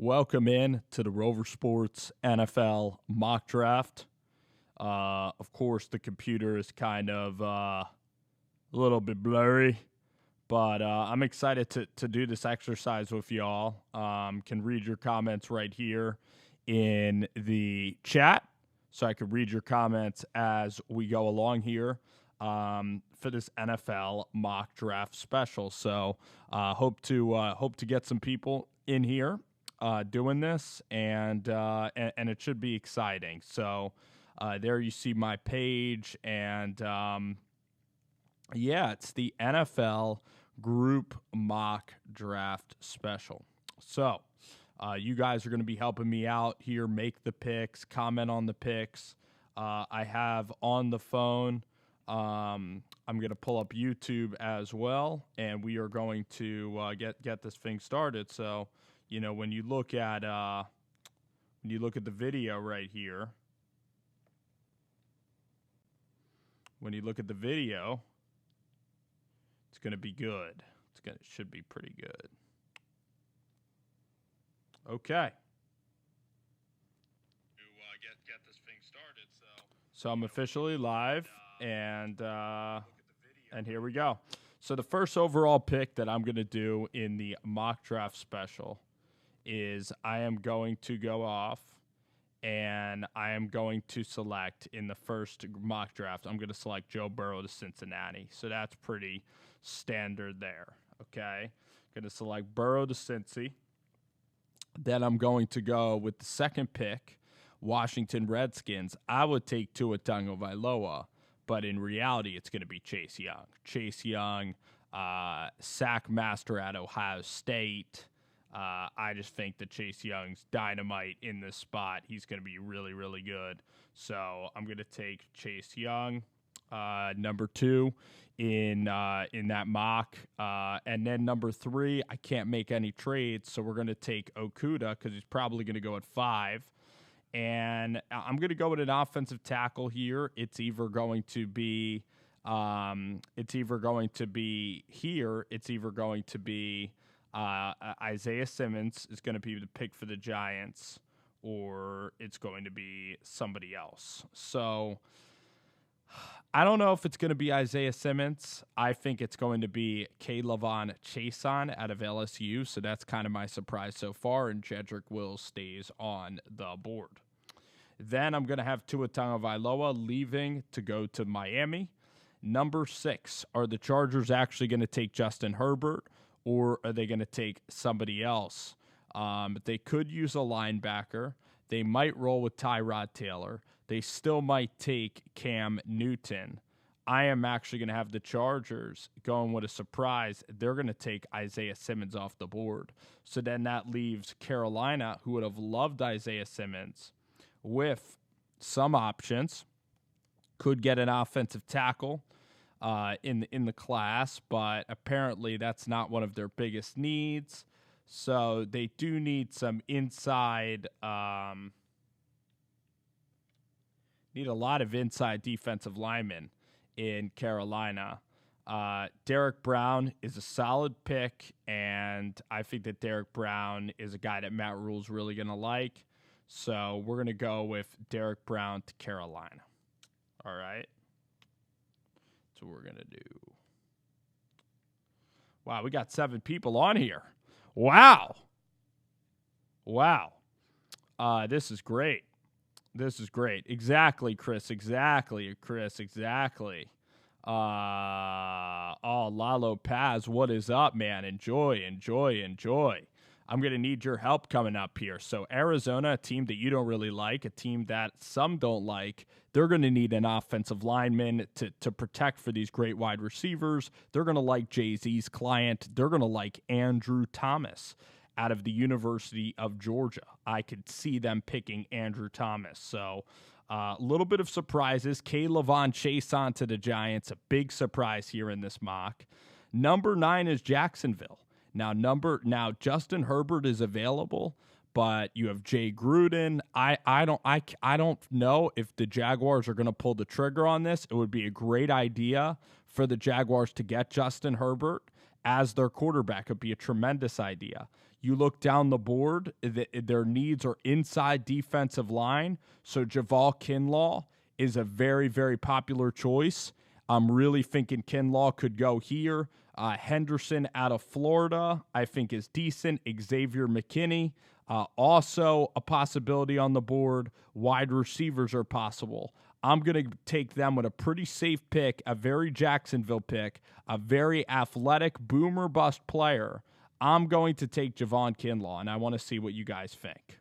Welcome in to the Rover Sports NFL mock draft. Of course, the computer is kind of a little bit blurry, but I'm excited to do this exercise with y'all. Can read your comments right here in the chat, so I can read your comments as we go along here for this NFL mock draft special. So hope to get some people in here doing this, and it should be exciting. So there you see my page, and yeah, it's the NFL Group Mock Draft Special. So you guys are going to be helping me out here, make the picks, comment on the picks. I have on the phone. I'm going to pull up YouTube as well, and we are going to get this thing started. So, you know, when you look at the video right here, when you look at the video, it's going to be good. It should be pretty good. Okay. To get this thing started. So I'm officially live, and here we go. So the first overall pick that I'm going to do in the mock draft special is I am going to go off, and I am going to select in the first mock draft, I'm going to select Joe Burrow to Cincinnati. So that's pretty standard there, okay? Going to select Burrow to Cincy. Then I'm going to go with the second pick, Washington Redskins. I would take Tua Tagovailoa, but in reality, it's going to be Chase Young. Chase Young, sack master at Ohio State. I just think that Chase Young's dynamite in this spot. He's going to be really, really good. So I'm going to take Chase Young, number 2 in that mock. And then number 3, I can't make any trades, so we're going to take Okudah because he's probably going to go at 5. And I'm going to go with an offensive tackle here. It's either going to be Isaiah Simmons is going to be the pick for the Giants, or it's going to be somebody else. So I don't know if it's going to be Isaiah Simmons. I think it's going to be K'Lavon Chaisson out of LSU. So that's kind of my surprise so far. And Jedrick Wills stays on the board. Then I'm going to have Tua Tagovailoa leaving to go to Miami. Number 6, are the Chargers actually going to take Justin Herbert, or are they going to take somebody else? They could use a linebacker. They might roll with Tyrod Taylor. They still might take Cam Newton. I am actually going to have the Chargers going with a surprise. They're going to take Isaiah Simmons off the board. So then that leaves Carolina, who would have loved Isaiah Simmons, with some options. Could get an offensive tackle in the class, but apparently that's not one of their biggest needs. So they do need some inside, need a lot of inside defensive linemen in Carolina. Derek Brown is a solid pick, and I think that Derek Brown is a guy that Matt Rule's really going to like. So we're going to go with Derek Brown to Carolina. All right. That's what we're going to do. Wow, we got 7 people on here. Wow. This is great. Exactly, Chris. Exactly. Lalo Paz, what is up, man? Enjoy. I'm going to need your help coming up here. So Arizona, a team that you don't really like, a team that some don't like, they're going to need an offensive lineman to protect for these great wide receivers. They're going to like Jay-Z's client. They're going to like Andrew Thomas out of the University of Georgia. I could see them picking Andrew Thomas. So a little bit of surprises. K'Lavon Chaisson to the Giants, a big surprise here in this mock. Number 9 is Jacksonville. Now Justin Herbert is available, but you have Jay Gruden. I don't know if the Jaguars are going to pull the trigger on this. It would be a great idea for the Jaguars to get Justin Herbert as their quarterback. It would be a tremendous idea. You look down the board, their needs are inside defensive line. So Javal Kinlaw is a very, very popular choice. I'm really thinking Kinlaw could go here. Henderson out of Florida, I think, is decent. Xavier McKinney, also a possibility on the board. Wide receivers are possible. I'm going to take them with a pretty safe pick, a very Jacksonville pick, a very athletic boomer bust player. I'm going to take Javon Kinlaw, and I want to see what you guys think.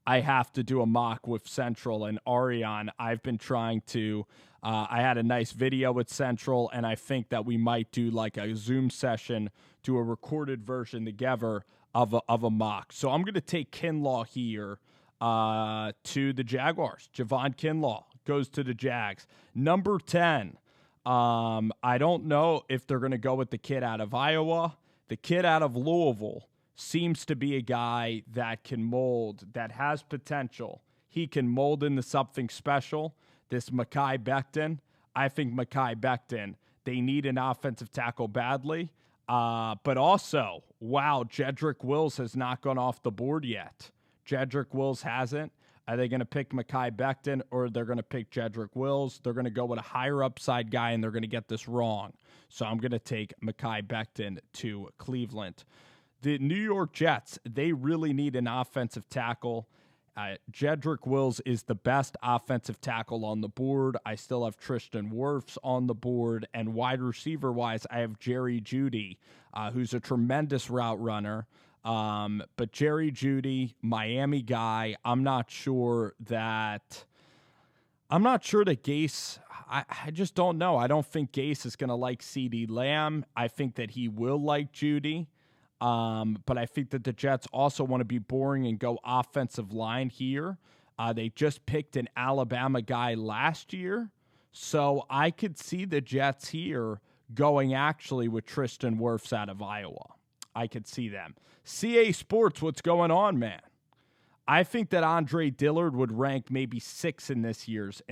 I have to do a mock with Central and Ariane. I've been trying to, I had a nice video with Central, and I think that we might do like a Zoom session, do a recorded version together of a mock. So I'm going to take Kinlaw here to the Jaguars. Javon Kinlaw goes to the Jags. Number 10, I don't know if they're going to go with the kid out of Iowa. The kid out of Louisville seems to be a guy that can mold, that has potential. He can mold into something special. This Mekhi Becton, I think Mekhi Becton, they need an offensive tackle badly. But also, wow, Jedrick Wills has not gone off the board yet. Jedrick Wills hasn't. Are they going to pick Mekhi Becton or they're going to pick Jedrick Wills? They're going to go with a higher upside guy, and they're going to get this wrong. So I'm going to take Mekhi Becton to Cleveland. The New York Jets, they really need an offensive tackle. Jedrick Wills is the best offensive tackle on the board. I still have Tristan Wirfs on the board. And wide receiver-wise, I have Jerry Jeudy, who's a tremendous route runner. But Jerry Jeudy, Miami guy, I'm not sure that Gase, I just don't know. I don't think Gase is going to like CeeDee Lamb. I think that he will like Jeudy. But I think that the Jets also want to be boring and go offensive line here. They just picked an Alabama guy last year. So I could see the Jets here going actually with Tristan Wirfs out of Iowa. I could see them. CA Sports, what's going on, man? I think that Andre Dillard would rank maybe 6 in this year's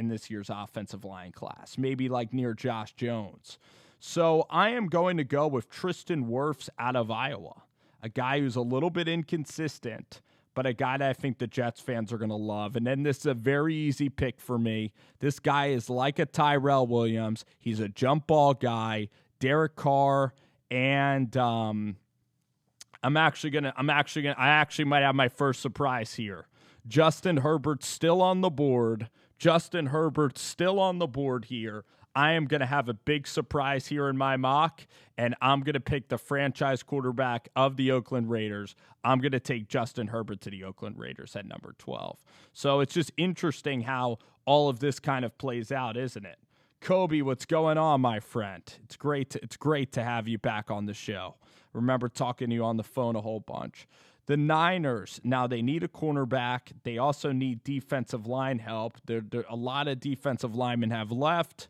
offensive line class, maybe like near Josh Jones. So I am going to go with Tristan Wirfs out of Iowa, a guy who's a little bit inconsistent, but a guy that I think the Jets fans are going to love. And then this is a very easy pick for me. This guy is like a Tyrell Williams. He's a jump ball guy, Derek Carr, and I actually might have my first surprise here. Justin Herbert's still on the board. Here. I am going to have a big surprise here in my mock, and I'm going to pick the franchise quarterback of the Oakland Raiders. I'm going to take Justin Herbert to the Oakland Raiders at number 12. So it's just interesting how all of this kind of plays out, isn't it? Kobe, what's going on, my friend? It's great to have you back on the show. Remember talking to you on the phone a whole bunch. The Niners, now they need a cornerback. They also need defensive line help. A lot of defensive linemen have left.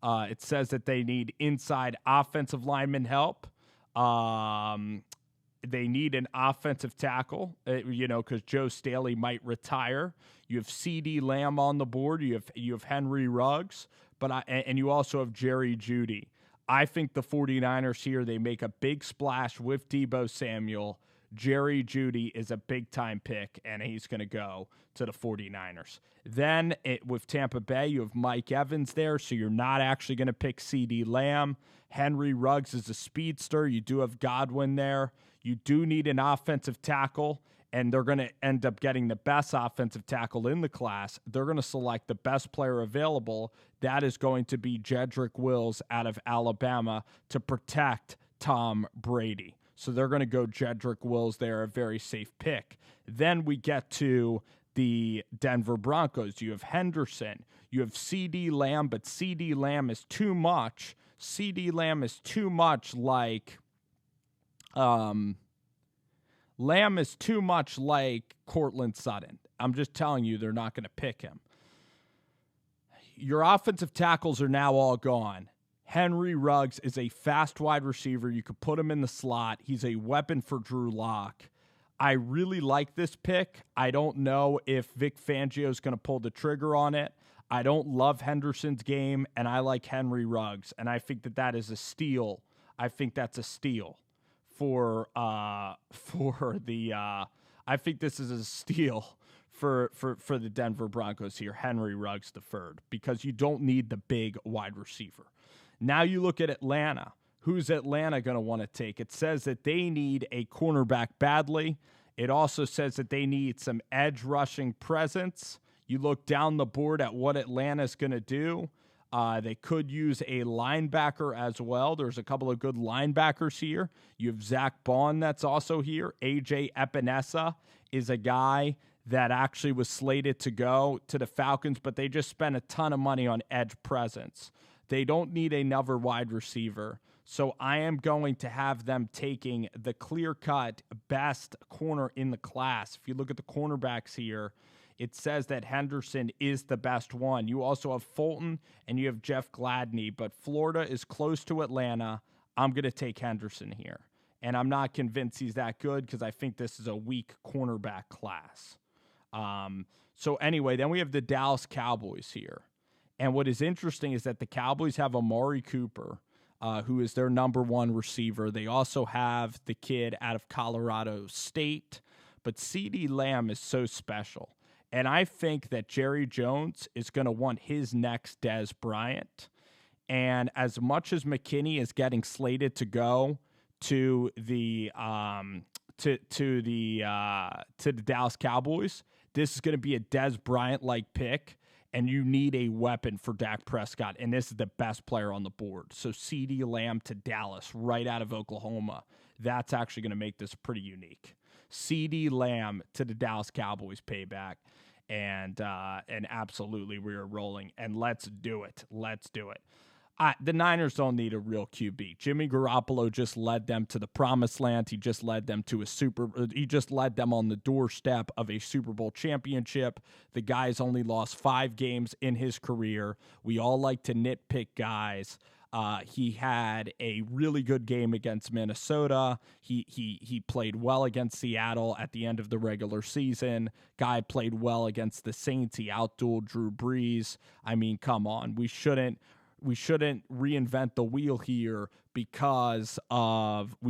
It says that they need inside offensive lineman help. They need an offensive tackle, because Joe Staley might retire. You have CeeDee Lamb on the board. You have Henry Ruggs, and you also have Jerry Jeudy. I think the 49ers here, they make a big splash with Deebo Samuel. Jerry Jeudy is a big-time pick, and he's going to go to the 49ers. Then with Tampa Bay, you have Mike Evans there, so you're not actually going to pick CeeDee Lamb. Henry Ruggs is a speedster. You do have Godwin there. You do need an offensive tackle, and they're going to end up getting the best offensive tackle in the class. They're going to select the best player available. That is going to be Jedrick Wills out of Alabama to protect Tom Brady. So they're going to go Jedrick Wills there, a very safe pick. Then we get to the Denver Broncos. You have Henderson. You have CeeDee Lamb, but CeeDee Lamb is too much. CeeDee Lamb is too much like Lamb is too much like Courtland Sutton. I'm just telling you, they're not going to pick him. Your offensive tackles are now all gone. Henry Ruggs is a fast wide receiver. You could put him in the slot. He's a weapon for Drew Lock. I really like this pick. I don't know if Vic Fangio is going to pull the trigger on it. I don't love Henderson's game, and I like Henry Ruggs, and I think that is a steal. I think that's a steal for the I think this is a steal for the Denver Broncos here, Henry Ruggs III, because you don't need the big wide receiver. Now you look at Atlanta. Who's Atlanta going to want to take? It says that they need a cornerback badly. It also says that they need some edge rushing presence. You look down the board at what Atlanta's going to do. They could use a linebacker as well. There's a couple of good linebackers here. You have Zach Bond that's also here. AJ Epinesa is a guy that actually was slated to go to the Falcons, but they just spent a ton of money on edge presence. They don't need another wide receiver. So I am going to have them taking the clear-cut best corner in the class. If you look at the cornerbacks here, it says that Henderson is the best one. You also have Fulton and you have Jeff Gladney, but Florida is close to Atlanta. I'm going to take Henderson here. And I'm not convinced he's that good because I think this is a weak cornerback class. So anyway, then we have the Dallas Cowboys here. And what is interesting is that the Cowboys have Amari Cooper, who is their number one receiver. They also have the kid out of Colorado State. But CeeDee Lamb is so special. And I think that Jerry Jones is going to want his next Dez Bryant. And as much as McKinney is getting slated to go to the Dallas Cowboys, this is going to be a Dez Bryant-like pick. And you need a weapon for Dak Prescott, and this is the best player on the board. So CeeDee Lamb to Dallas, right out of Oklahoma. That's actually going to make this pretty unique. CeeDee Lamb to the Dallas Cowboys payback, and absolutely we are rolling. And let's do it. Let's do it. The Niners don't need a real QB. Jimmy Garoppolo just led them to the promised land. He just led them to He just led them on the doorstep of a Super Bowl championship. The guy's only lost 5 games in his career. We all like to nitpick guys. He had a really good game against Minnesota. He played well against Seattle at the end of the regular season. Guy played well against the Saints. He outdueled Drew Brees. I mean, come on. We shouldn't reinvent the wheel here we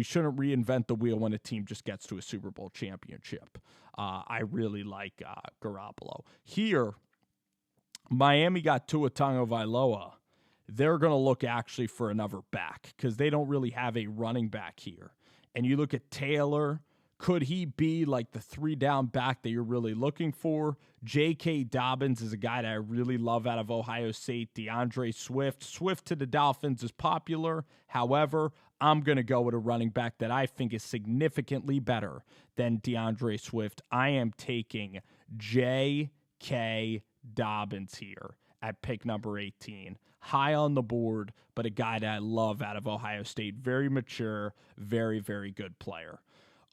shouldn't reinvent the wheel when a team just gets to a Super Bowl championship. I really like Garoppolo. Here, Miami got Tua Tagovailoa. They're going to look actually for another back because they don't really have a running back here. And you look at Taylor. Could he be like the 3-down back that you're really looking for? J.K. Dobbins is a guy that I really love out of Ohio State. DeAndre Swift. Swift to the Dolphins is popular. However, I'm going to go with a running back that I think is significantly better than DeAndre Swift. I am taking J.K. Dobbins here at pick number 18. High on the board, but a guy that I love out of Ohio State. Very mature, very, very good player.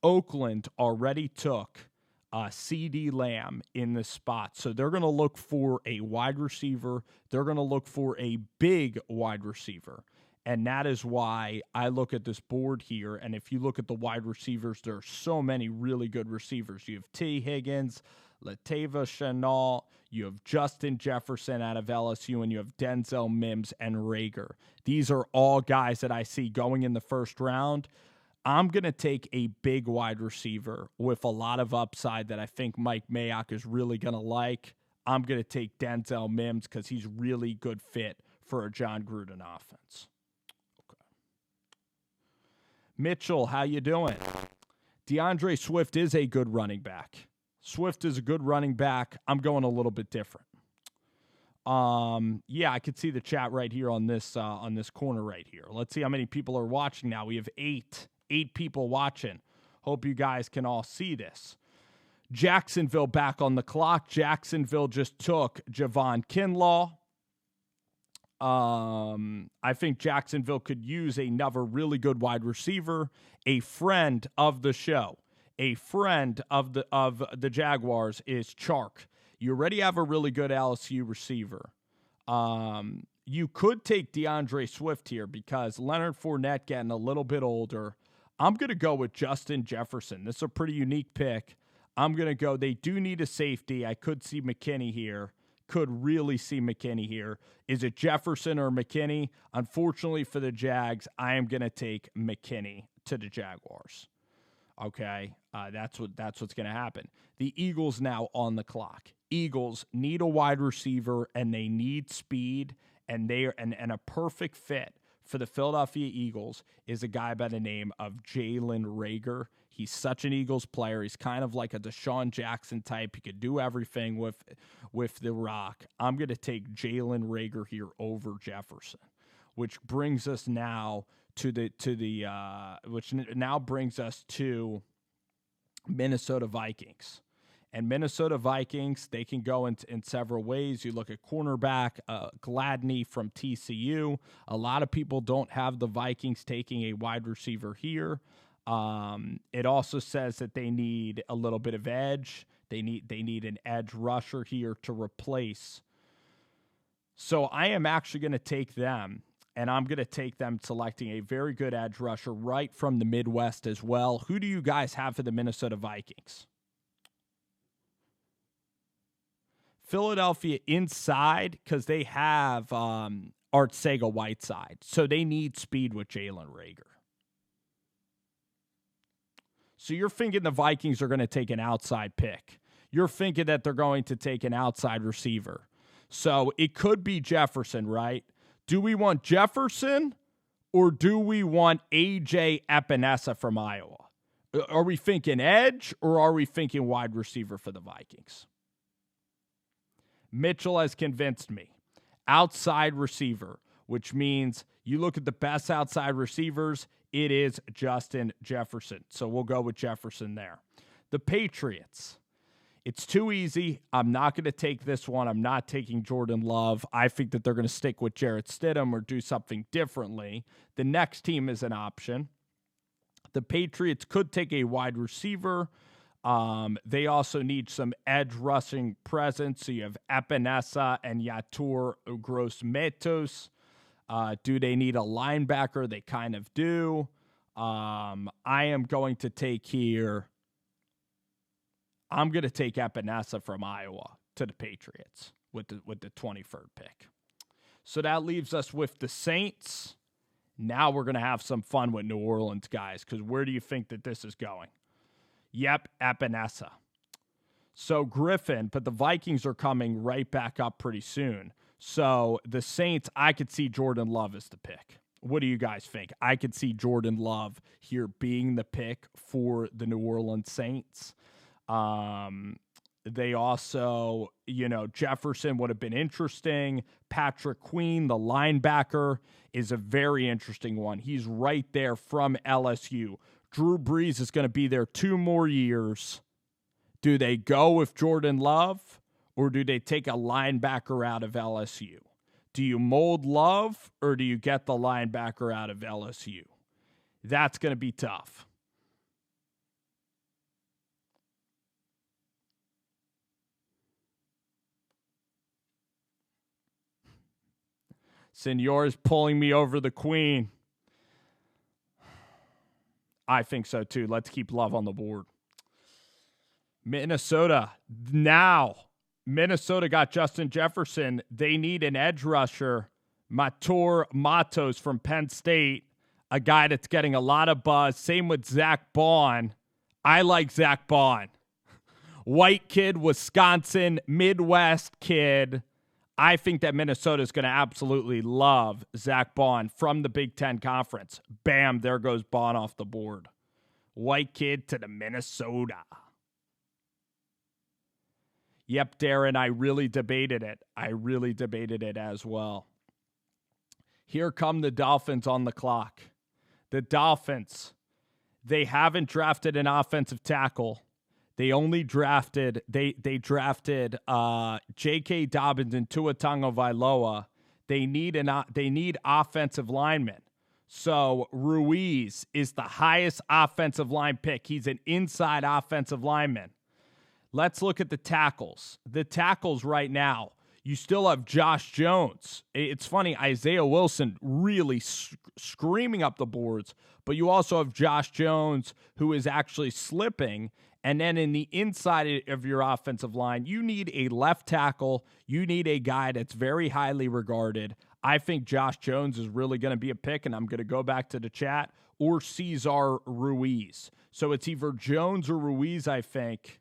Oakland already took CeeDee Lamb in this spot. So they're going to look for a wide receiver. They're going to look for a big wide receiver. And that is why I look at this board here. And if you look at the wide receivers, there are so many really good receivers. You have T. Higgins, Latava Chenault, you have Justin Jefferson out of LSU, and you have Denzel Mims and Rager. These are all guys that I see going in the first round. I'm going to take a big wide receiver with a lot of upside that I think Mike Mayock is really going to like. I'm going to take Denzel Mims because he's really good fit for a John Gruden offense. Okay. Mitchell, how you doing? DeAndre Swift is a good running back. Swift is a good running back. I'm going a little bit different. Yeah, I could see the chat right here on this corner right here. Let's see how many people are watching now. We have 8 people watching. Hope you guys can all see this. Jacksonville back on the clock. Jacksonville just took Javon Kinlaw. I think Jacksonville could use another really good wide receiver, a friend of the show. A friend of the Jaguars is Chark. You already have a really good LSU receiver. You could take DeAndre Swift here because Leonard Fournette getting a little bit older. I'm going to go with Justin Jefferson. This is a pretty unique pick. I'm going to go. They do need a safety. I could see McKinney here. Could really see McKinney here. Is it Jefferson or McKinney? Unfortunately for the Jags, I am going to take McKinney to the Jaguars. Okay, that's what's going to happen. The Eagles now on the clock. Eagles need a wide receiver and they need speed, and a perfect fit for the Philadelphia Eagles is a guy by the name of Jalen Reagor. He's such an Eagles player. He's kind of like a Deshaun Jackson type. He could do everything with the rock. I'm going to take Jalen Reagor here over Jefferson, which brings us now to Minnesota Vikings. And Minnesota Vikings, they can go in several ways. You look at cornerback, Gladney from TCU. A lot of people don't have the Vikings taking a wide receiver here. It also says that they need a little bit of edge. They need an edge rusher here to replace. So I am actually going to take them, and I'm going to take them selecting a very good edge rusher right from the Midwest as well. Who do you guys have for the Minnesota Vikings? Philadelphia inside, because they have Arcega-Whiteside. So they need speed with Jalen Reagor. So you're thinking the Vikings are going to take an outside pick. You're thinking that they're going to take an outside receiver. So it could be Jefferson, right? Do we want Jefferson or do we want A.J. Epinesa from Iowa? Are we thinking edge or are we thinking wide receiver for the Vikings? Mitchell has convinced me. Outside receiver, which means you look at the best outside receivers, it is Justin Jefferson. So we'll go with Jefferson there. The Patriots. It's too easy. I'm not going to take this one. I'm not taking Jordan Love. I think that they're going to stick with Jarrett Stidham or do something differently. The next team is an option. The Patriots could take a wide receiver. They also need some edge rushing presence. So you have Epinesa and Yatur Gross-Matos. Do they need a linebacker? They kind of do. I am going to take here. I'm going to take Epinesa from Iowa to the Patriots with the 23rd pick. So that leaves us with the Saints. Now we're going to have some fun with New Orleans, guys, because where do you think that this is going? Yep, Epinesa. So Griffin, but the Vikings are coming right back up pretty soon. So the Saints, I could see Jordan Love as the pick. What do you guys think? I could see Jordan Love here being the pick for the New Orleans Saints. They also, Jefferson would have been interesting. Patrick Queen, the linebacker, is a very interesting one. He's right there from LSU. Drew Brees is going to be there 2 more years. Do they go with Jordan Love or do they take a linebacker out of LSU? Do you mold Love or do you get the linebacker out of LSU? That's going to be tough. Senor's pulling me over the queen. I think so too. Let's keep Love on the board. Minnesota. Now, Minnesota got Justin Jefferson. They need an edge rusher. Yatur Matos from Penn State, a guy that's getting a lot of buzz. Same with Zach Bond. I like Zach Bond. White kid, Wisconsin, Midwest kid. I think that Minnesota is going to absolutely love Zach Bond from the Big Ten Conference. Bam, there goes Bond off the board. White kid to the Minnesota. Yep, Darren, I really debated it. I really debated it as well. Here come the Dolphins on the clock. The Dolphins, they haven't drafted an offensive tackle. They only drafted J.K. Dobbins and Tua Tagovailoa. They need offensive linemen. So Ruiz is the highest offensive line pick. He's an inside offensive lineman. Let's look at the tackles. The tackles right now, you still have Josh Jones. It's funny, Isaiah Wilson really screaming up the boards, but you also have Josh Jones who is actually slipping. And then in the inside of your offensive line, you need a left tackle. You need a guy that's very highly regarded. I think Josh Jones is really going to be a pick, and I'm going to go back to the chat. or Cesar Ruiz. So it's either Jones or Ruiz, I think.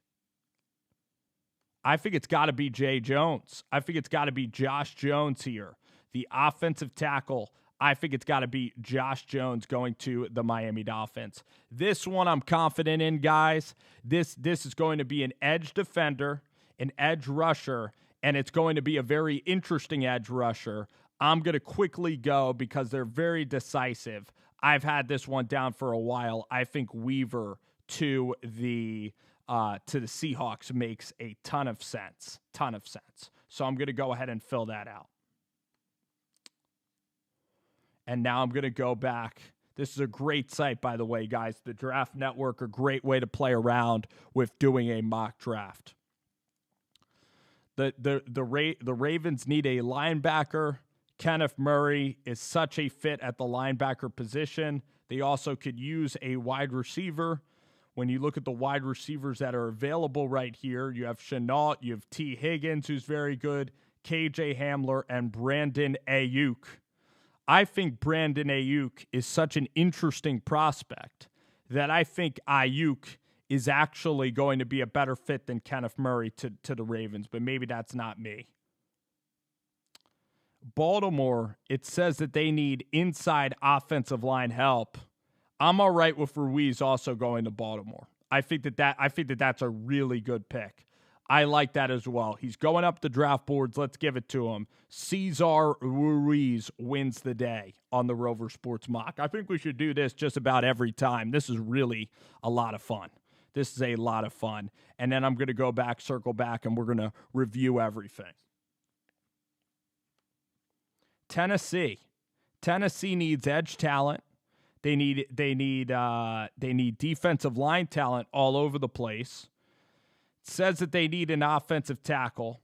I think it's got to be Jay Jones. I think it's got to be Josh Jones here. The offensive tackle, I think it's got to be Josh Jones going to the Miami Dolphins. This one I'm confident in, guys. This is going to be an edge defender, an edge rusher, and it's going to be a very interesting edge rusher. I'm going to quickly go because they're very decisive. I've had this one down for a while. I think Weaver to the Seahawks makes a ton of sense. So I'm going to go ahead and fill that out. And now I'm going to go back. This is a great site, by the way, guys. The Draft Network, a great way to play around with doing a mock draft. The Ravens need a linebacker. Kenneth Murray is such a fit at the linebacker position. They also could use a wide receiver. When you look at the wide receivers that are available right here, you have Shenault, you have T. Higgins, who's very good, KJ Hamler, and Brandon Ayuk. I think Brandon Ayuk is such an interesting prospect that I think Ayuk is actually going to be a better fit than Kenneth Murray to the Ravens, but maybe that's not me. Baltimore, it says that they need inside offensive line help. I'm all right with Ruiz also going to Baltimore. I think that's a really good pick. I like that as well. He's going up the draft boards. Let's give it to him. Cesar Ruiz wins the day on the Rover Sports Mock. I think we should do this just about every time. This is really a lot of fun. This is a lot of fun. And then I'm going to go back, circle back, and we're going to review everything. Tennessee needs edge talent. They need defensive line talent all over the place. It says that they need an offensive tackle.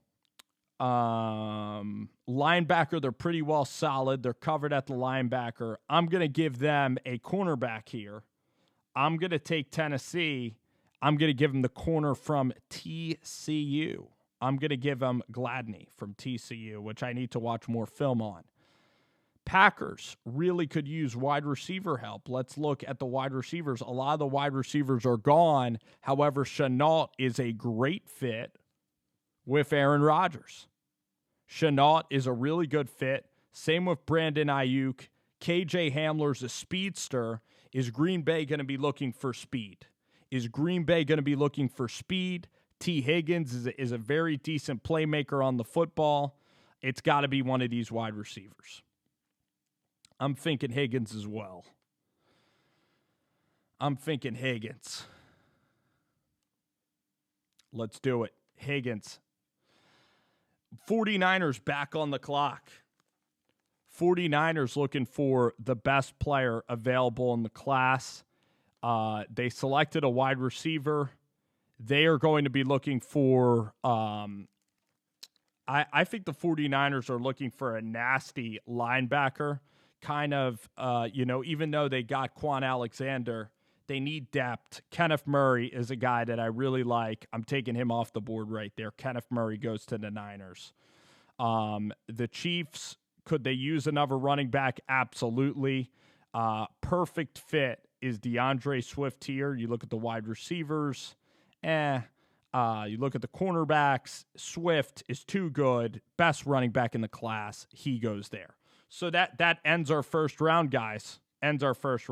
Linebacker, they're pretty well solid. They're covered at the linebacker. I'm going to give them a cornerback here. I'm going to take Tennessee. I'm going to give them the corner from TCU. I'm going to give them Gladney from TCU, which I need to watch more film on. Packers really could use wide receiver help. Let's look at the wide receivers. A lot of the wide receivers are gone. However, Shenault is a great fit with Aaron Rodgers. Shenault is a really good fit. Same with Brandon Ayuk. KJ Hamler's a speedster. Is Green Bay going to be looking for speed? T. Higgins is a very decent playmaker on the football. It's got to be one of these wide receivers. I'm thinking Higgins as well. Let's do it. Higgins. 49ers back on the clock. 49ers looking for the best player available in the class. They selected a wide receiver. They are going to be looking for I think the 49ers are looking for a nasty linebacker. Kind of, even though they got Quan Alexander, they need depth. Kenneth Murray is a guy that I really like. I'm taking him off the board right there. Kenneth Murray goes to the Niners. The Chiefs, could they use another running back? Absolutely. Perfect fit is DeAndre Swift here. You look at the wide receivers. You look at the cornerbacks. Swift is too good. Best running back in the class. He goes there. So that ends our first round, guys. Ends the first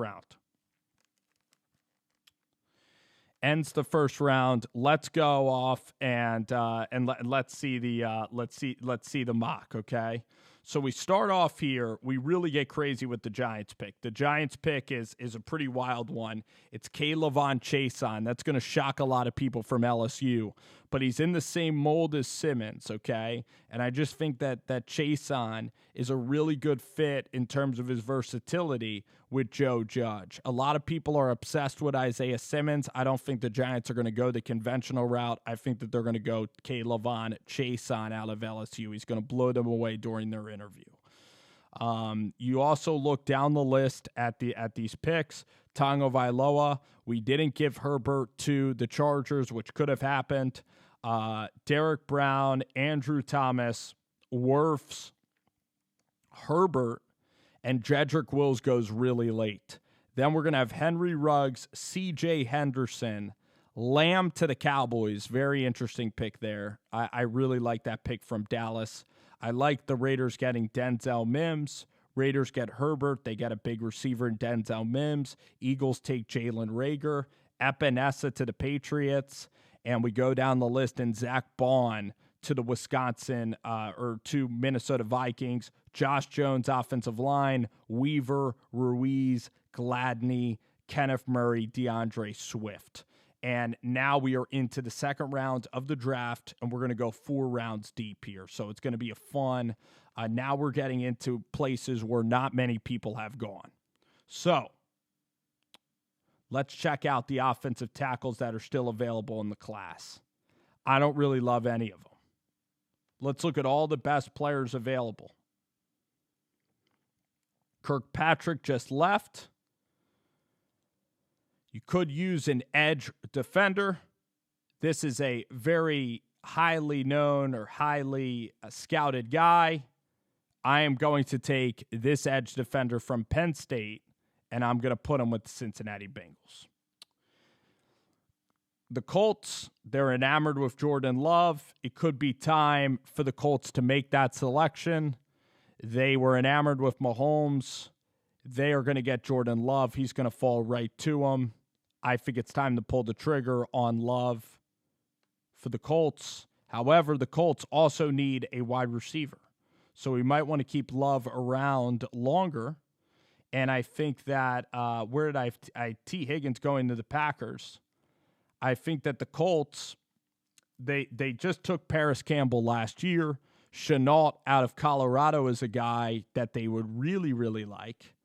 round. Let's go off and let's see the mock, okay? So we start off here. We really get crazy with the Giants pick. The Giants pick is a pretty wild one. It's K'Lavon Chaisson. That's going to shock a lot of people from LSU, but he's in the same mold as Simmons, okay? And I just think that Chaisson is a really good fit in terms of his versatility with Joe Judge. A lot of people are obsessed with Isaiah Simmons. I don't think the Giants are going to go the conventional route. I think that they're going to go K'Lavon Chaisson out of LSU. He's going to blow them away during their interview. You also look down the list at these picks. Tonga Vailoa, we didn't give Herbert to the Chargers, which could have happened. Derek Brown, Andrew Thomas, Wirfs, Herbert, and Jedrick Wills goes really late. Then we're going to have Henry Ruggs, C.J. Henderson, Lamb to the Cowboys. Very interesting pick there. I really like that pick from Dallas. I like the Raiders getting Denzel Mims. Raiders get Herbert. They get a big receiver in Denzel Mims. Eagles take Jalen Reagor. Epinesa to the Patriots. And we go down the list, and Zach Bond to the Wisconsin or to Minnesota Vikings. Josh Jones, offensive line. Weaver, Ruiz, Gladney, Kenneth Murray, DeAndre Swift. And now we are into the second round of the draft, and we're going to go 4 rounds deep here. So it's going to be a fun. Now we're getting into places where not many people have gone. So let's check out the offensive tackles that are still available in the class. I don't really love any of them. Let's look at all the best players available. Kirkpatrick just left. You could use an edge defender. This is a very highly known or highly scouted guy. I am going to take this edge defender from Penn State, and I'm going to put him with the Cincinnati Bengals. The Colts, they're enamored with Jordan Love. It could be time for the Colts to make that selection. They were enamored with Mahomes. They are going to get Jordan Love. He's going to fall right to them. I think it's time to pull the trigger on Love for the Colts. However, the Colts also need a wide receiver. So we might want to keep Love around longer. And I think that, where did I T. Higgins going to the Packers? I think that the Colts, they just took Paris Campbell last year. Chenault out of Colorado is a guy that they would really, really like.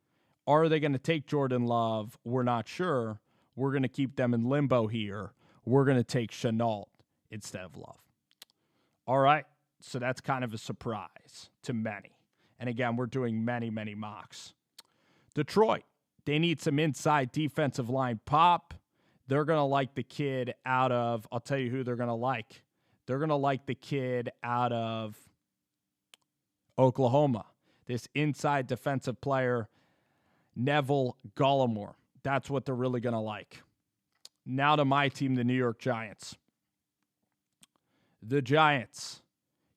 Are they going to take Jordan Love? We're not sure. We're going to keep them in limbo here. We're going to take Chenault instead of Love. All right, so that's kind of a surprise to many. And again, we're doing many, many mocks. Detroit, they need some inside defensive line pop. They're going to like the kid out of, I'll tell you who they're going to like. They're going to like the kid out of Oklahoma. This inside defensive player, Neville Gallimore. That's what they're really going to like. Now to my team, the New York Giants. The Giants.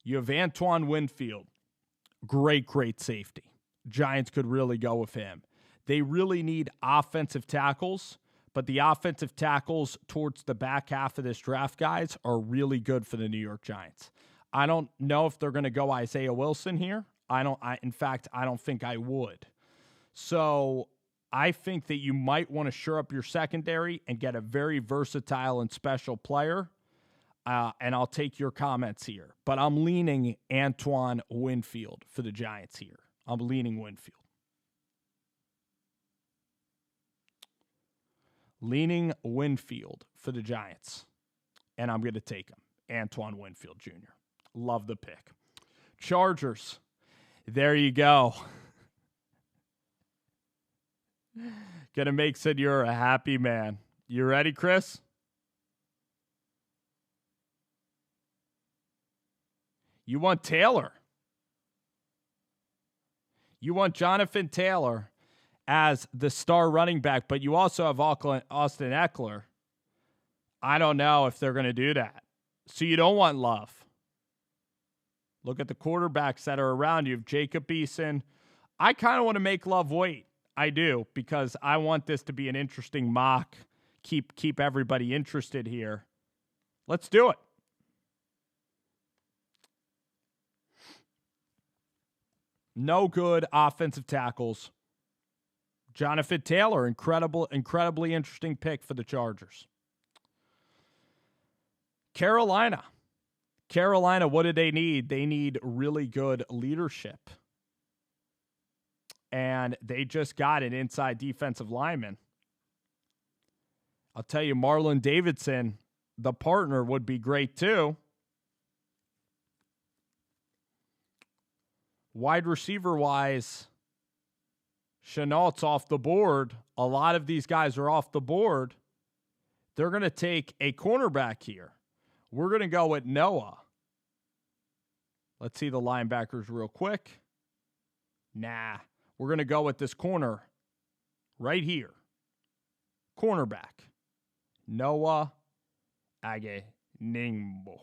You have Antoine Winfield. Great, great safety. Giants could really go with him. They really need offensive tackles, but the offensive tackles towards the back half of this draft, guys, are really good for the New York Giants. I don't know if they're going to go Isaiah Wilson here. In fact, I don't think I would. So I think that you might want to shore up your secondary and get a very versatile and special player. And I'll take your comments here. But I'm leaning Antoine Winfield for the Giants here. I'm leaning Winfield. Leaning Winfield for the Giants. And I'm going to take him. Antoine Winfield Jr. Love the pick. Chargers. There you go. Gonna make Senor a happy man. You ready, Chris? You want Taylor. You want Jonathan Taylor as the star running back, but you also have Austin Eckler. I don't know if they're going to do that. So you don't want Love. Look at the quarterbacks that are around you. Jacob Eason. I kind of want to make Love wait. I do, because I want this to be an interesting mock. Keep everybody interested here. Let's do it. No good offensive tackles. Jonathan Taylor, incredibly interesting pick for the Chargers. Carolina, what do they need? They need really good leadership. And they just got an inside defensive lineman. I'll tell you, Marlon Davidson, the partner, would be great too. Wide receiver-wise, Chenault's off the board. A lot of these guys are off the board. They're going to take a cornerback here. We're going to go with Noah. Let's see the linebackers real quick. Nah. We're going to go with this corner right here. cornerback, Noah Ageningbo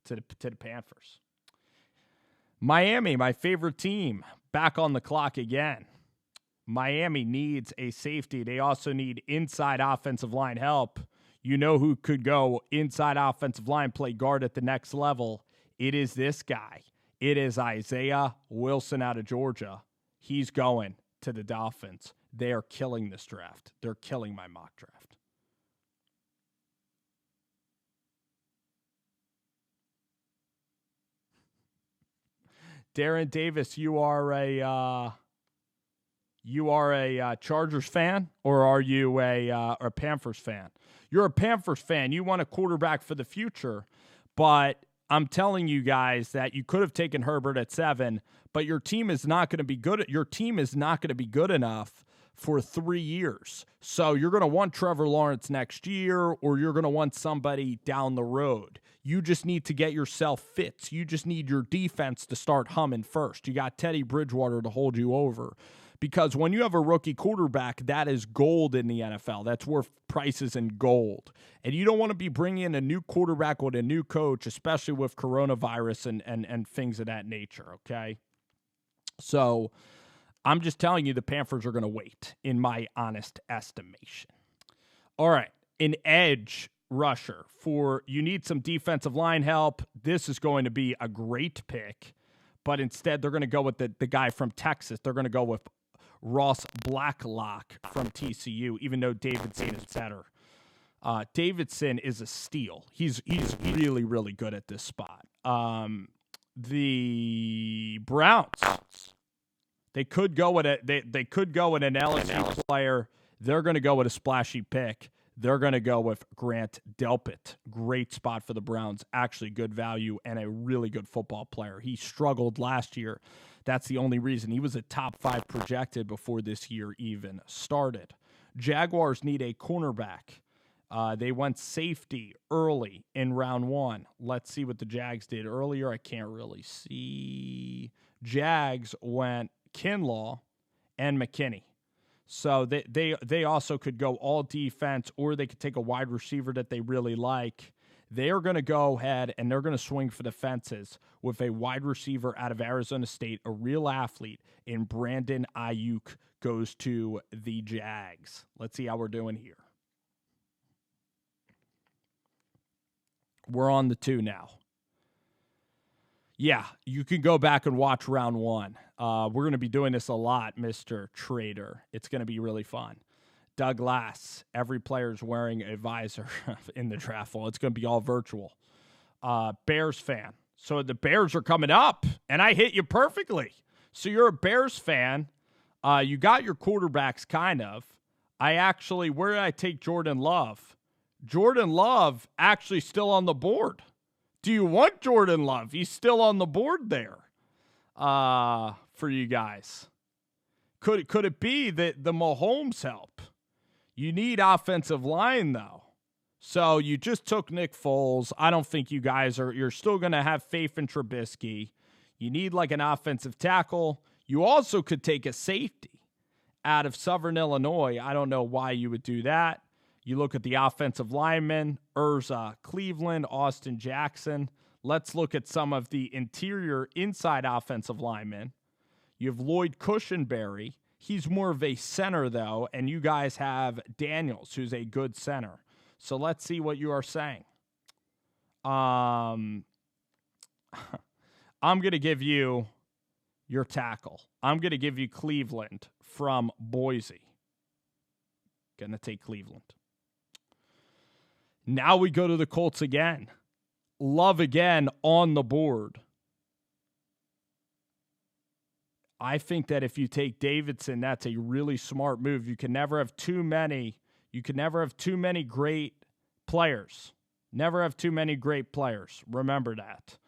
to the Panthers. Miami, my favorite team, back on the clock again. Miami needs a safety. They also need inside offensive line help. You know who could go inside offensive line, play guard at the next level. It is this guy. It is Isaiah Wilson out of Georgia. He's going to the Dolphins. They are killing this draft. They're killing my mock draft. Darren Davis, you are a Chargers fan, or are you a Panthers fan? You're a Panthers fan. You want a quarterback for the future, but I'm telling you guys that you could have taken Herbert at 7, but your team is not going to be good. Your team is not going to be good enough for 3 years. So you're going to want Trevor Lawrence next year, or you're going to want somebody down the road. You just need to get yourself fits. You just need your defense to start humming first. You got Teddy Bridgewater to hold you over. Because when you have a rookie quarterback, that is gold in the NFL. That's worth prices in gold. And you don't want to be bringing in a new quarterback with a new coach, especially with coronavirus and things of that nature, okay? So I'm just telling you the Panthers are going to wait, in my honest estimation. All right, an edge rusher for you need some defensive line help. This is going to be a great pick, but instead they're going to go with the guy from Texas. They're going to go with Ross Blacklock from TCU, even though Davidson is better. Davidson is a steal. He's really, really good at this spot. The Browns, they could go with they could go with an LSU player. They're going to go with a splashy pick. They're going to go with Grant Delpit. Great spot for the Browns. Actually good value and a really good football player. He struggled last year. That's the only reason. He was a top 5 projected before this year even started. Jaguars need a cornerback. They went safety early in round 1. Let's see what the Jags did earlier. I can't really see. Jags went Kinlaw and McKinney. So they also could go all defense, or they could take a wide receiver that they really like. They are going to go ahead and they're going to swing for the fences with a wide receiver out of Arizona State, a real athlete, and Brandon Ayuk goes to the Jags. Let's see how we're doing here. We're on the 2 now. Yeah, you can go back and watch round 1. We're going to be doing this a lot, Mr. Trader. It's going to be really fun. Douglas, every player's wearing a visor in the draft. Well, it's going to be all virtual. Bears fan. So the Bears are coming up, and I hit you perfectly. So you're a Bears fan. You got your quarterbacks, kind of. Where did I take Jordan Love? Jordan Love actually still on the board. Do you want Jordan Love? He's still on the board there for you guys. Could it be that the Mahomes help? You need offensive line, though. So you just took Nick Foles. I don't think you guys you're still going to have faith in Trubisky. You need like an offensive tackle. You also could take a safety out of Southern Illinois. I don't know why you would do that. You look at the offensive linemen, Urza Cleveland, Austin Jackson. Let's look at some of the interior inside offensive linemen. You have Lloyd Cushenberry. He's more of a center, though, and you guys have Daniels, who's a good center. So let's see what you are saying. I'm going to give you your tackle. I'm going to give you Cleveland from Boise. Going to take Cleveland. Now we go to the Colts again. Love again on the board. I think that if you take Davidson, that's a really smart move. You can never have too many. You can never have too many great players. Never have too many great players. Remember that.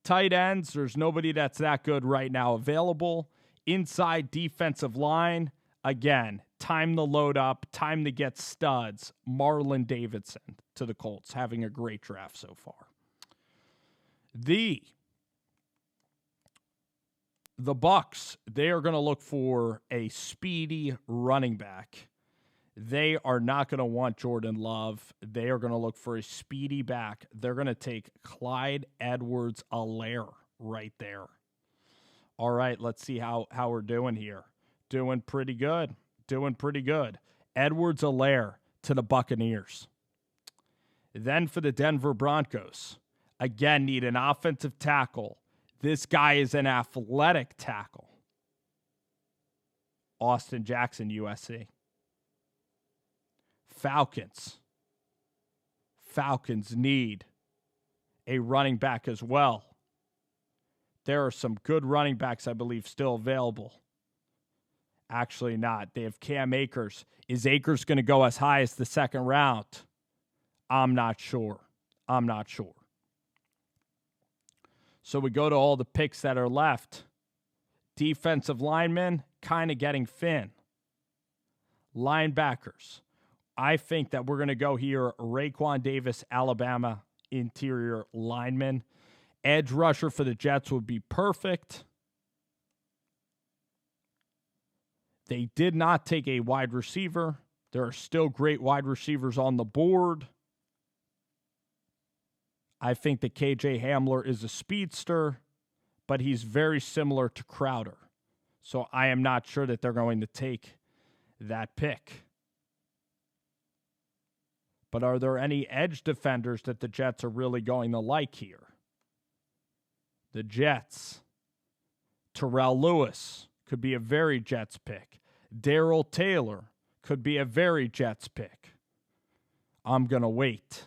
Tight ends, there's nobody that's that good right now available. Inside defensive line, again, time to load up, time to get studs. Marlon Davidson to the Colts, having a great draft so far. The Bucs, they are going to look for a speedy running back. They are not going to want Jordan Love. They are going to look for a speedy back. They're going to take Clyde Edwards-Helaire right there. All right, let's see how we're doing here. Doing pretty good. Edwards-Helaire to the Buccaneers. Then for the Denver Broncos, again, need an offensive tackle. This guy is an athletic tackle. Austin Jackson, USC. Falcons need a running back as well. There are some good running backs, I believe, still available. Actually not. They have Cam Akers. Is Akers going to go as high as the second round? I'm not sure. So we go to all the picks that are left. Defensive linemen, kind of getting thin. Linebackers. I think that we're going to go here, Raekwon Davis, Alabama, interior lineman. Edge rusher for the Jets would be perfect. They did not take a wide receiver. There are still great wide receivers on the board. I think that KJ Hamler is a speedster, but he's very similar to Crowder. So I am not sure that they're going to take that pick. But are there any edge defenders that the Jets are really going to like here? The Jets. Terrell Lewis could be a very Jets pick. Darrell Taylor could be a very Jets pick. I'm going to wait.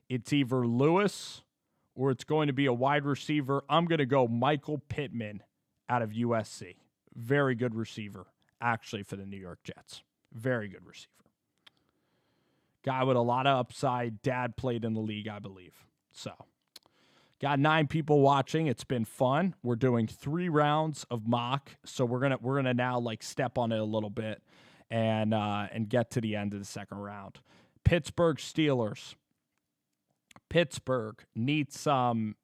It's either Lewis or it's going to be a wide receiver. I'm going to go Michael Pittman out of USC. Very good receiver, actually, for the New York Jets. Very good receiver. Guy with a lot of upside. Dad played in the league, I believe. So, got 9 people watching. It's been fun. We're doing 3 rounds of mock, so we're gonna now like step on it a little bit and get to the end of the second round. Pittsburgh Steelers. Pittsburgh needs some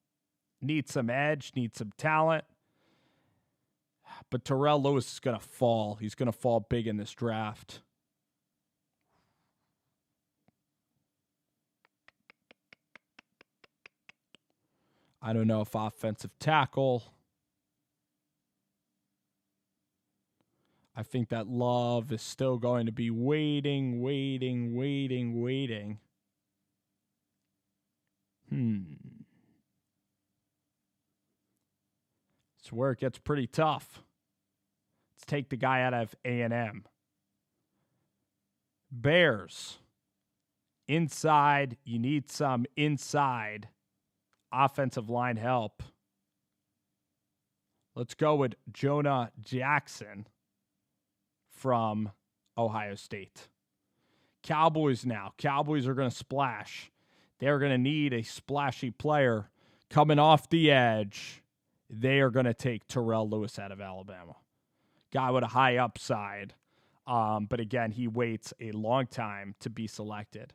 edge, needs some talent. But Terrell Lewis is going to fall. He's going to fall big in this draft. I don't know if offensive tackle. I think that Love is still going to be waiting. It's where it gets pretty tough. Let's take the guy out of A&M. Bears. Inside. You need some inside offensive line help. Let's go with Jonah Jackson from Ohio State. Cowboys now. Cowboys are going to splash. They're going to need a splashy player coming off the edge. They are going to take Terrell Lewis out of Alabama. Guy with a high upside. But again, he waits a long time to be selected.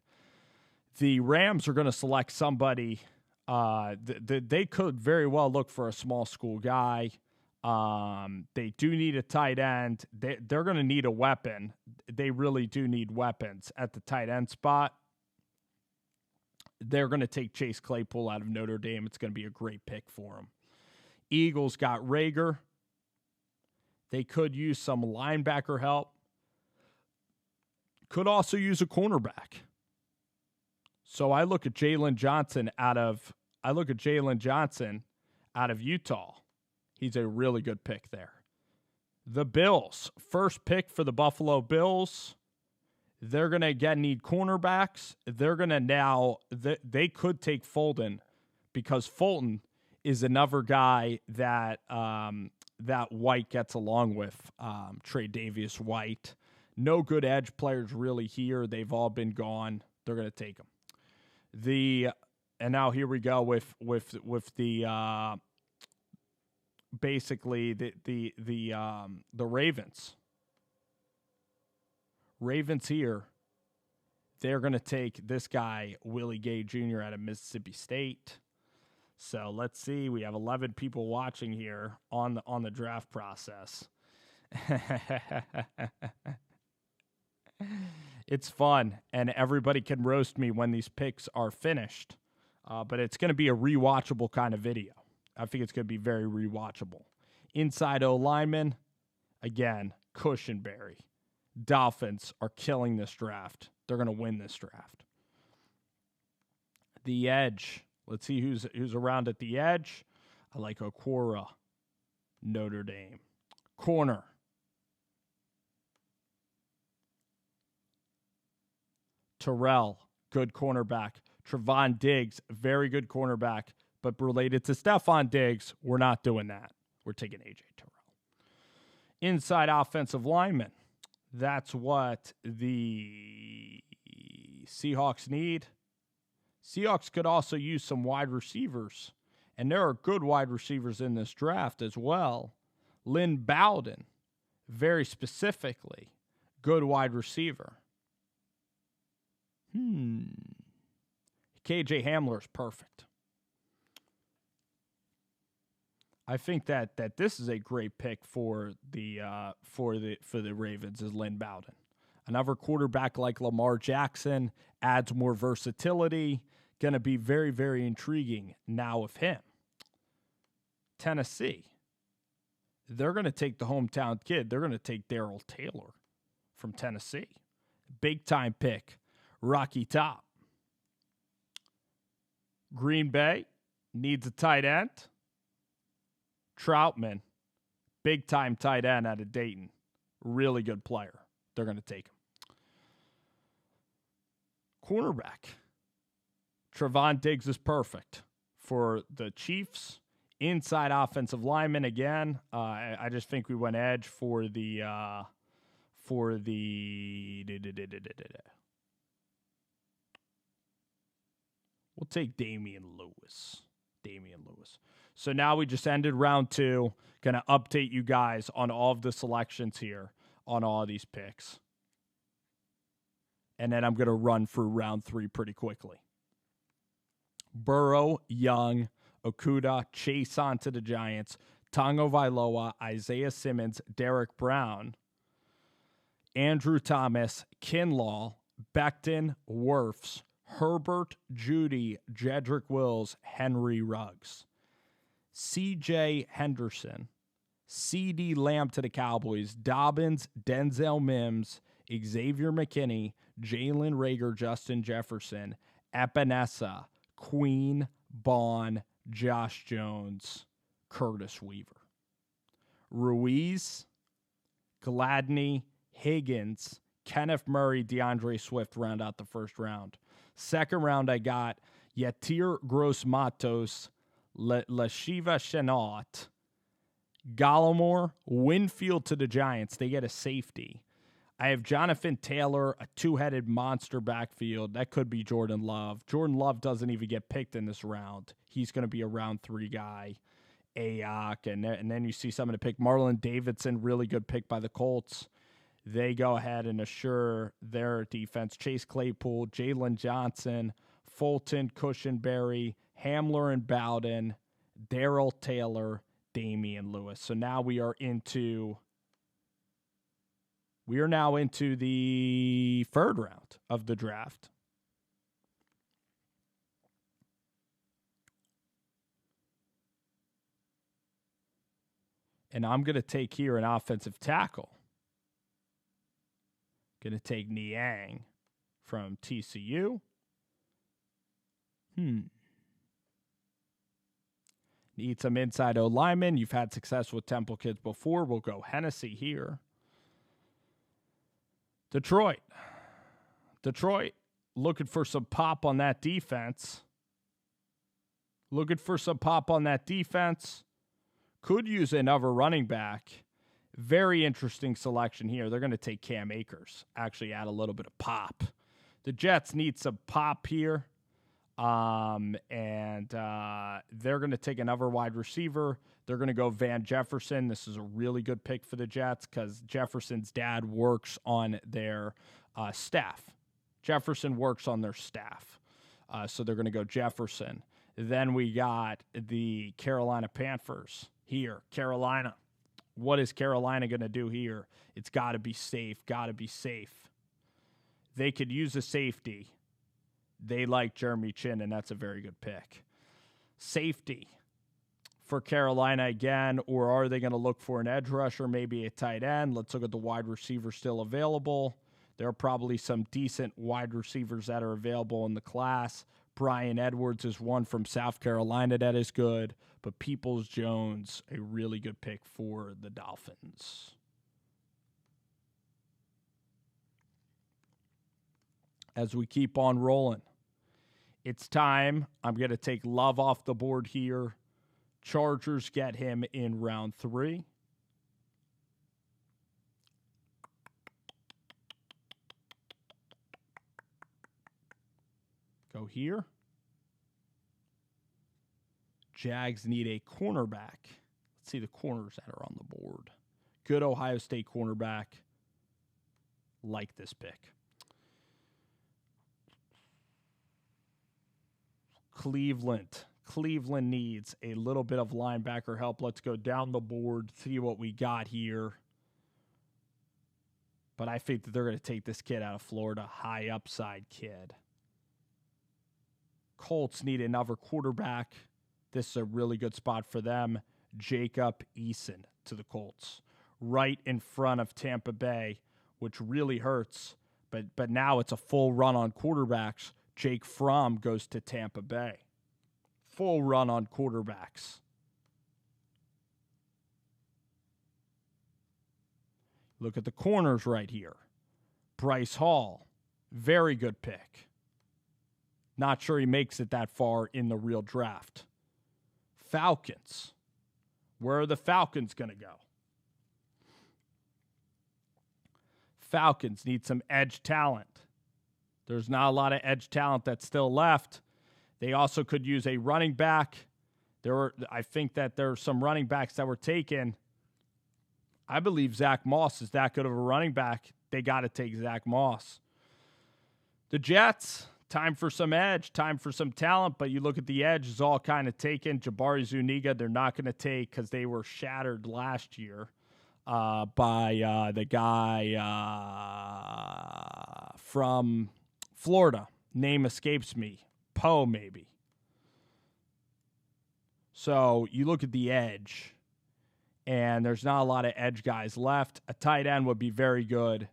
The Rams are going to select somebody. They could very well look for a small school guy. They do need a tight end. They're going to need a weapon. They really do need weapons at the tight end spot. They're going to take Chase Claypool out of Notre Dame. It's going to be a great pick for him. Eagles got Rager. They could use some linebacker help. Could also use a cornerback. So I look at Jalen Johnson out of Utah. He's a really good pick there. The Bills, first pick for the Buffalo Bills. They're going to again need cornerbacks. They're going to now, they could take Fulton because Fulton is another guy that that White gets along with, Tre'Davious White. No good edge players really here. They've all been gone. They're going to take them. And now here we go with the basically the Ravens. Ravens here. They're going to take this guy, Willie Gay Jr. out of Mississippi State. So let's see. We have 11 people watching here on the draft process. It's fun, and everybody can roast me when these picks are finished. But it's going to be a rewatchable kind of video. I think it's going to be very rewatchable. Inside O lineman, again, Cushenberry. Dolphins are killing this draft. They're going to win this draft. The edge. Let's see who's around at the edge. I like Okora, Notre Dame. Corner. Terrell, good cornerback. Trevon Diggs, very good cornerback, but related to Stephon Diggs, we're not doing that. We're taking A.J. Terrell. Inside offensive lineman. That's what the Seahawks need. Seahawks could also use some wide receivers, and there are good wide receivers in this draft as well. Lynn Bowden, very specifically, good wide receiver. KJ Hamler's perfect. I think that this is a great pick for the Ravens is Lynn Bowden. Another quarterback like Lamar Jackson adds more versatility. Going to be very, very intriguing now with him. Tennessee. They're going to take the hometown kid. They're going to take Darrell Taylor from Tennessee. Big time pick. Rocky Top. Green Bay needs a tight end. Troutman, big time tight end out of Dayton. Really good player. They're going to take him. Cornerback. Trevon Diggs is perfect for the Chiefs. Inside offensive lineman again. I just think we went edge for the We'll take Damian Lewis. So now we just ended round 2. Going to update you guys on all of the selections here on all of these picks. And then I'm going to run through round 3 pretty quickly. Burrow, Young, Okudah, Chase on to the Giants, Tonga Vailoa, Isaiah Simmons, Derek Brown, Andrew Thomas, Kinlaw, Becton, Wirfs, Herbert, Judy, Jedrick Wills, Henry Ruggs. C.J. Henderson, C.D. Lamb to the Cowboys, Dobbins, Denzel Mims, Xavier McKinney, Jalen Reagor, Justin Jefferson, Epinesa, Queen, Bond, Josh Jones, Curtis Weaver. Ruiz, Gladney, Higgins, Kenneth Murray, DeAndre Swift round out the first round. Second round, I got Yetur Gross-Matos, Lashiva Shenault, Gallimore, Winfield to the Giants. They get a safety. I have Jonathan Taylor, a two-headed monster backfield. That could be Jordan Love. Jordan Love doesn't even get picked in this round. He's going to be a round 3 guy. Ayuk, and then you see someone to pick. Marlon Davidson, really good pick by the Colts. They go ahead and assure their defense. Chase Claypool, Jalen Johnson, Fulton, Cushenberry, Hamler and Bowden, Darrell Taylor, Damian Lewis. So now we are now into the third round of the draft. And I'm going to take here an offensive tackle. Going to take Niang from TCU. Need some inside O linemen. You've had success with Temple kids before. We'll go Hennessy here. Detroit looking for some pop on that defense. Could use another running back. Very interesting selection here. They're going to take Cam Akers. Actually add a little bit of pop. The Jets need some pop here. And they're going to take another wide receiver. They're going to go Van Jefferson. This is a really good pick for the Jets because Jefferson's dad works on their staff. Jefferson works on their staff. So they're going to go Jefferson. Then we got the Carolina Panthers here. Carolina. What is Carolina going to do here? It's got to be safe. they could use a safety. They like Jeremy Chin, and that's a very good pick. Safety for Carolina again, or are they going to look for an edge rusher, maybe a tight end? Let's look at the wide receivers still available. There are probably some decent wide receivers that are available in the class. Brian Edwards is one from South Carolina that is good, but Peoples-Jones, a really good pick for the Dolphins. As we keep on rolling, it's time. I'm going to take Love off the board here. Chargers get him in round 3. Go here. Jags need a cornerback. Let's see the corners that are on the board. Good Ohio State cornerback. Like this pick. Cleveland needs a little bit of linebacker help. Let's go down the board, see what we got here. But I think that they're going to take this kid out of Florida, high upside kid. Colts need another quarterback. This is a really good spot for them. Jacob Eason to the Colts. Right in front of Tampa Bay, which really hurts. But now it's a full run on quarterbacks. Jake Fromm goes to Tampa Bay. Full run on quarterbacks. Look at the corners right here. Bryce Hall, very good pick. Not sure he makes it that far in the real draft. Falcons. Where are the Falcons going to go? Falcons need some edge talent. There's not a lot of edge talent that's still left. They also could use a running back. I think that there are some running backs that were taken. I believe Zach Moss is that good of a running back. They got to take Zach Moss. The Jets, time for some edge, time for some talent, but you look at the edge, is all kind of taken. Jabari Zuniga, they're not going to take because they were shattered last year by the guy from Florida. Name escapes me. Poe, maybe. So you look at the edge, and there's not a lot of edge guys left. A tight end would be very good.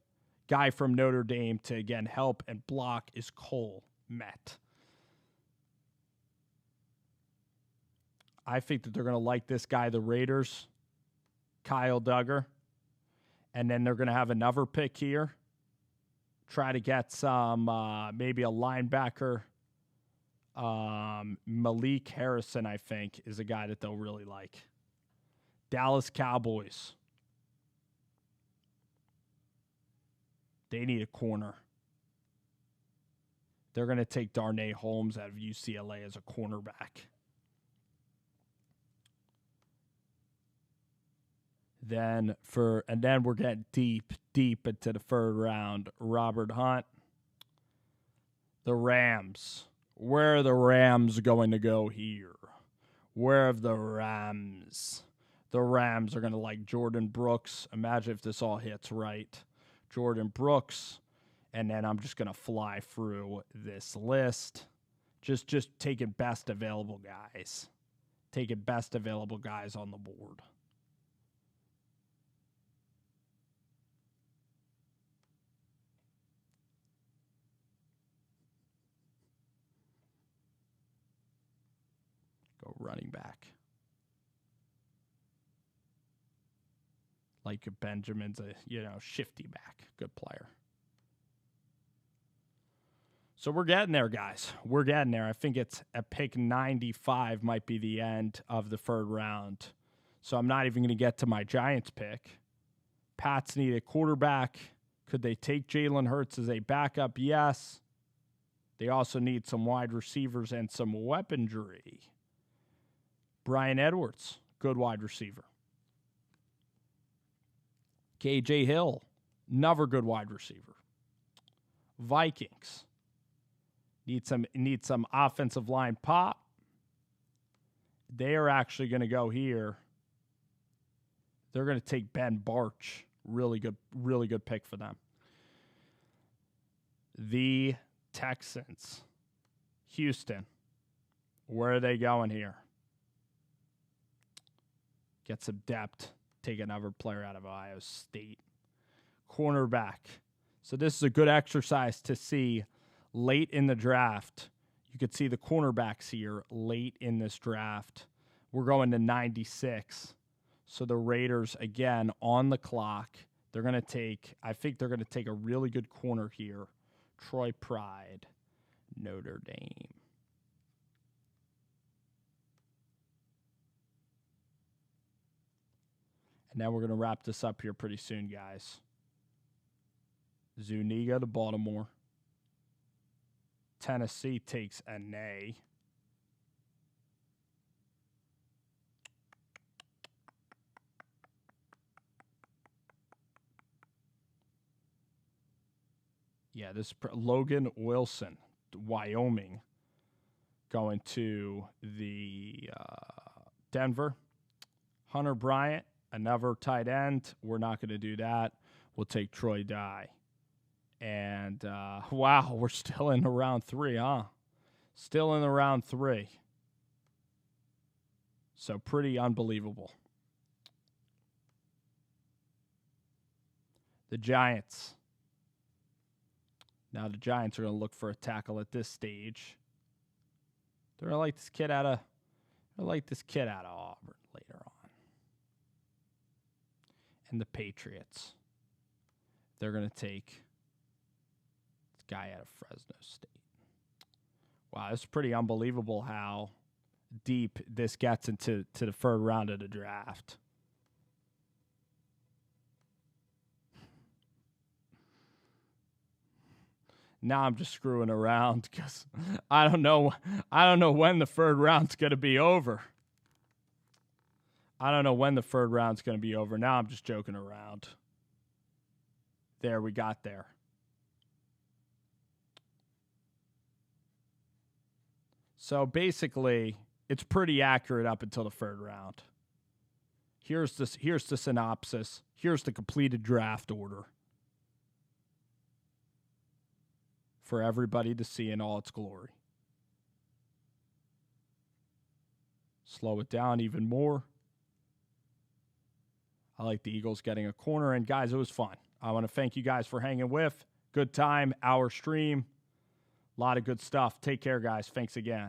Guy from Notre Dame to, again, help and block is Cole Met. I think that they're going to like this guy, the Raiders, Kyle Duggar. And then they're going to have another pick here. Try to get some, maybe a linebacker. Malik Harrison, I think, is a guy that they'll really like. Dallas Cowboys. They need a corner. They're going to take Darnay Holmes out of UCLA as a cornerback. Then we're getting deep into the third round. Robert Hunt. The Rams. Where are the Rams going to go here? Where are the Rams? The Rams are going to like Jordan Brooks. Imagine if this all hits right. Jordan Brooks. And then I'm just going to fly through this list. Just taking best available guys. Taking best available guys on the board. Go running back. Like Benjamin's a, shifty back. Good player. So we're getting there, guys. We're getting there. I think it's a pick 95 might be the end of the third round. So I'm not even going to get to my Giants pick. Pats need a quarterback. Could they take Jalen Hurts as a backup? Yes. They also need some wide receivers and some weaponry. Brian Edwards, good wide receiver. KJ Hill, another good wide receiver. Vikings need some offensive line pop. They are actually going to go here. They're going to take Ben Barch. Really good pick for them. The Texans. Houston. Where are they going here? Get some depth. Take another player out of Ohio State. Cornerback. So this is a good exercise to see late in the draft. You could see the cornerbacks here late in this draft. We're going to 96. So the Raiders, again, on the clock. They're going to take, I think they're going to take a really good corner here. Troy Pride, Notre Dame. And now we're going to wrap this up here pretty soon, guys. Zuniga to Baltimore. Tennessee takes Ane. Yeah, this Logan Wilson, Wyoming, going to the Denver. Hunter Bryant, another tight end. We're not going to do that. We'll take Troy Dye. And, wow, we're still in the round 3, huh? Still in the round 3. So pretty unbelievable. The Giants. Now the Giants are going to look for a tackle at this stage. They're going to like this kid out of Auburn later on. And the Patriots. They're going to take this guy out of Fresno State. Wow, it's pretty unbelievable how deep this gets into the third round of the draft. Now I'm just screwing around because I don't know when the third round's going to be over. I don't know when the third round's going to be over. Now I'm just joking around. There, we got there. So basically, it's pretty accurate up until the third round. Here's the synopsis. Here's the completed draft order for everybody to see in all its glory. Slow it down even more. I like the Eagles getting a corner. And, guys, it was fun. I want to thank you guys for hanging with. Good time, hour stream. A lot of good stuff. Take care, guys. Thanks again.